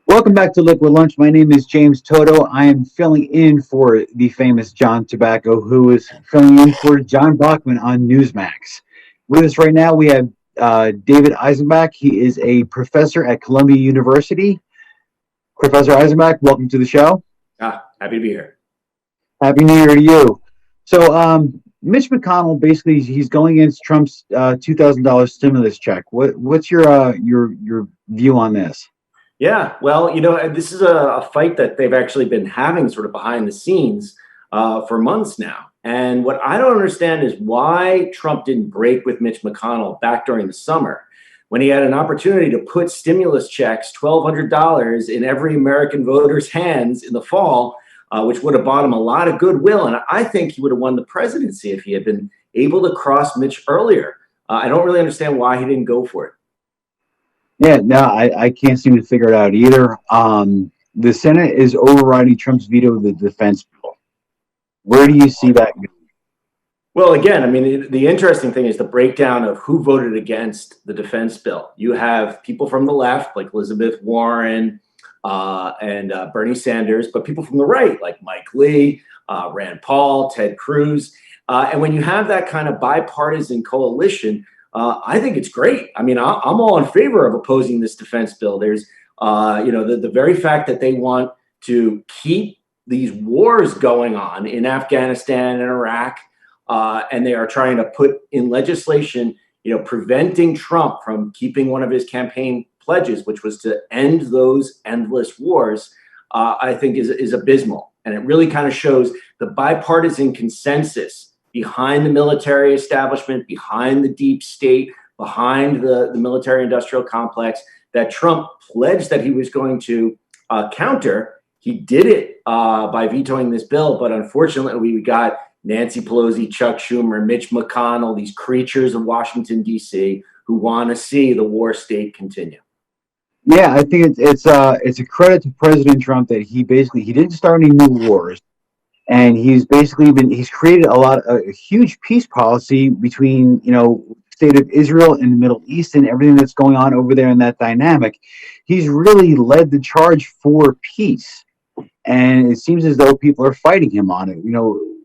Welcome back to Liquid Lunch. My name is James Toto. I am filling in for the famous John Tobacco, who is filling in for John Bachman on Newsmax. With us right now, we have David Eisenbach. He is a professor at Columbia University. Professor Eisenbach, welcome to the show. Happy to be here. Happy New Year to you. So, Mitch McConnell basically he's going against Trump's $2,000 stimulus check. What's your view on this? Yeah, well, this is a fight that they've actually been having sort of behind the scenes for months now. And what I don't understand is why Trump didn't break with Mitch McConnell back during the summer when he had an opportunity to put stimulus checks, $1,200 in every American voter's hands in the fall, which would have bought him a lot of goodwill. And I think he would have won the presidency if he had been able to cross Mitch earlier. I don't really understand why he didn't go for it. Yeah, no, I can't seem to figure it out either. The Senate is overriding Trump's veto of the defense bill. Where do you see that going? Well, again, I mean, the interesting thing is the breakdown of who voted against the defense bill. You have people from the left, like Elizabeth Warren and Bernie Sanders, but people from the right, like Mike Lee, Rand Paul, Ted Cruz. And when you have that kind of bipartisan coalition, I think it's great. I mean, I'm all in favor of opposing this defense bill. There's, the very fact that they want to keep these wars going on in Afghanistan and Iraq, and they are trying to put in legislation, preventing Trump from keeping one of his campaign pledges, which was to end those endless wars, I think is abysmal. And it really kind of shows the bipartisan consensus behind the military establishment, behind the deep state, behind the military industrial complex that Trump pledged that he was going to counter. He did it by vetoing this bill. But unfortunately, we got Nancy Pelosi, Chuck Schumer, Mitch McConnell, these creatures of Washington, D.C., who want to see the war state continue. Yeah, I think it's a credit to President Trump that he didn't start any new wars. And he's created a huge peace policy between, the state of Israel and the Middle East and everything that's going on over there in that dynamic. He's really led the charge for peace. And it seems as though people are fighting him on it.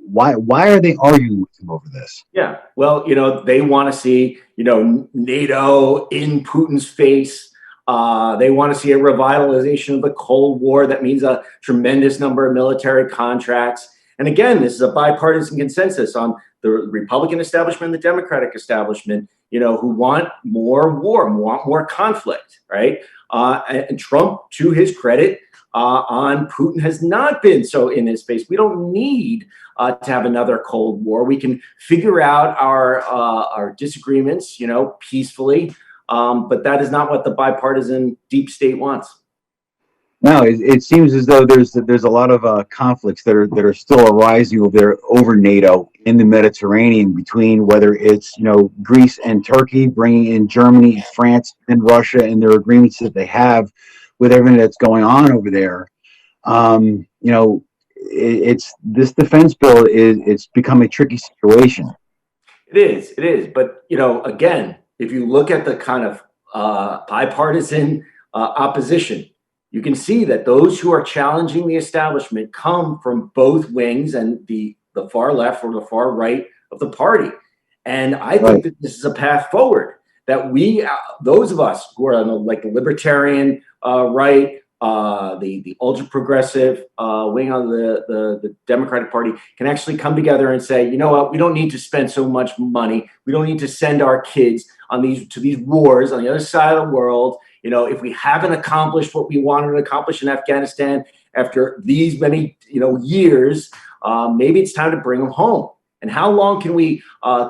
Why are they arguing with him over this? Yeah, well, they want to see, NATO in Putin's face. They want to see a revitalization of the Cold War. That means a tremendous number of military contracts. And again, this is a bipartisan consensus on the Republican establishment and the Democratic establishment, who want more war, want more conflict, right? And Trump, to his credit, on Putin has not been so in his face. We don't need to have another Cold War. We can figure out our disagreements, peacefully. But that is not what the bipartisan deep state wants. No, it seems as though there's a lot of conflicts that are still arising over NATO in the Mediterranean, between whether it's Greece and Turkey bringing in Germany, France, and Russia, and their agreements that they have with everything that's going on over there. It's this defense bill it's become a tricky situation. It is. But again, if you look at the kind of bipartisan opposition, you can see that those who are challenging the establishment come from both wings and the far left or the far right of the party. And I think that this is a path forward that those of us who are on the libertarian right, the ultra progressive wing of the Democratic Party can actually come together and say, you know what, we don't need to spend so much money. We don't need to send our kids to these wars on the other side of the world. If we haven't accomplished what we wanted to accomplish in Afghanistan after these many, years, maybe it's time to bring them home. And how long can we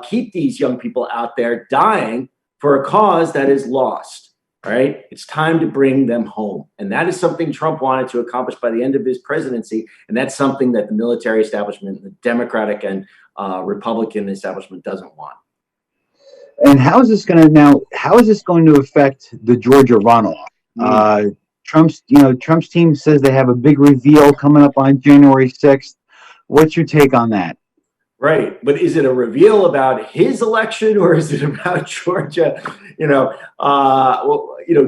keep these young people out there dying for a cause that is lost? Right? It's time to bring them home. And that is something Trump wanted to accomplish by the end of his presidency. And that's something that the military establishment, the Democratic and Republican establishment doesn't want. And how is this going to affect the Georgia runoff? Trump's team says they have a big reveal coming up on January 6th. What's your take on that? Right. But is it a reveal about his election or is it about Georgia?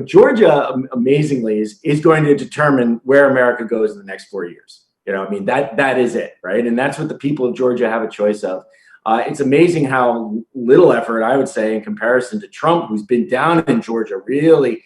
Georgia, amazingly, is going to determine where America goes in the next 4 years. I mean, that is it, right? And that's what the people of Georgia have a choice of. It's amazing how little effort, I would say, in comparison to Trump, who's been down in Georgia, really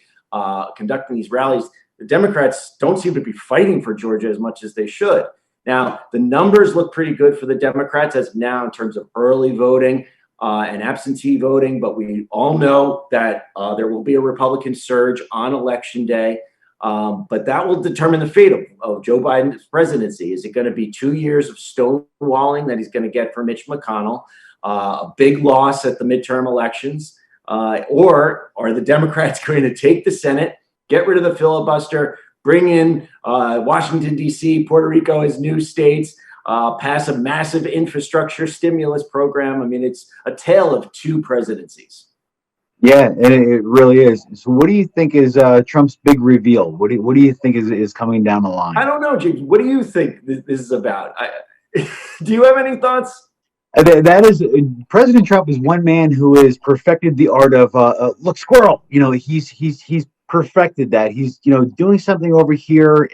conducting these rallies. The Democrats don't seem to be fighting for Georgia as much as they should. Now, the numbers look pretty good for the Democrats as of now in terms of early voting and absentee voting, but we all know that there will be a Republican surge on Election Day. But that will determine the fate of Joe Biden's presidency. Is it going to be 2 years of stonewalling that he's going to get for Mitch McConnell, a big loss at the midterm elections, or are the Democrats going to take the Senate, get rid of the filibuster, bring in Washington, D.C., Puerto Rico as new states, pass a massive infrastructure stimulus program? I mean, it's a tale of two presidencies. Yeah, and it really is. So what do you think is Trump's big reveal? What do you think is coming down the line? I don't know, James. What do you think this is about? Do you have any thoughts? That is, President Trump is one man who has perfected the art of look, squirrel. He's perfected that. He's doing something over here,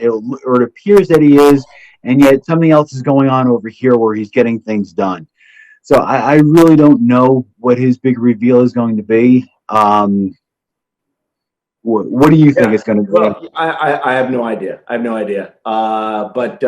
or it appears that he is, and yet something else is going on over here where he's getting things done. So I really don't know what his big reveal is going to be. What do you think it's going to be? Well, I have no idea. But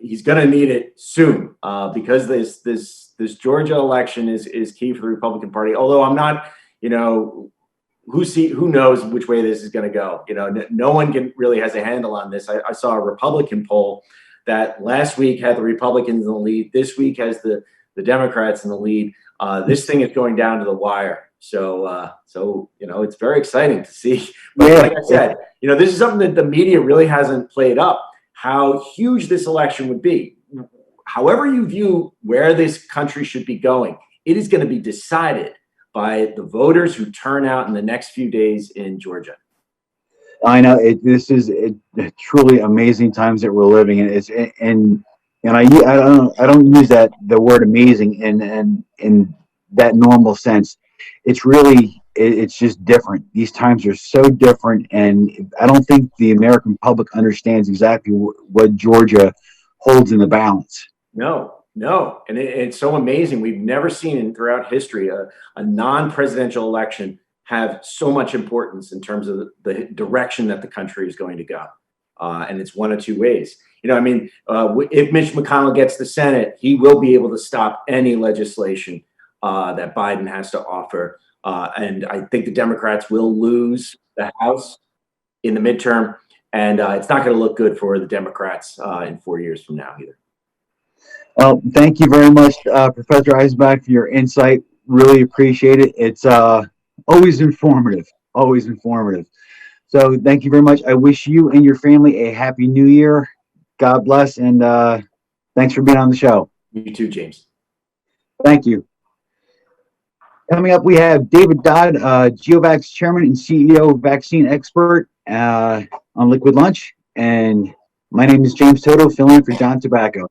he's going to need it soon because this Georgia election is key for the Republican Party. Although I'm not, who knows which way this is going to go. No one really has a handle on this. I saw a Republican poll that last week had the Republicans in the lead. This week has the Democrats in the lead. This thing is going down to the wire. So it's very exciting to see. But like I said, this is something that the media really hasn't played up, how huge this election would be. However you view where this country should be going, it is going to be decided by the voters who turn out in the next few days in Georgia. I know this is truly amazing times that we're living in. And I don't use the word amazing in that normal sense. It's just different. These times are so different, and I don't think the American public understands exactly what Georgia holds in the balance. No, and it's so amazing. We've never seen throughout history a non-presidential election have so much importance in terms of the direction that the country is going to go, and it's one of two ways. If Mitch McConnell gets the Senate, he will be able to stop any legislation that Biden has to offer. And I think the Democrats will lose the House in the midterm. And it's not going to look good for the Democrats in 4 years from now either. Well, thank you very much, Professor Eisenbach, for your insight. Really appreciate it. It's always informative, So thank you very much. I wish you and your family a happy new year. God bless. And thanks for being on the show. You too, James. Thank you. Coming up, we have David Dodd, GeoVax Chairman and CEO, Vaccine Expert on Liquid Lunch. And my name is James Toto, filling in for John Tobacco.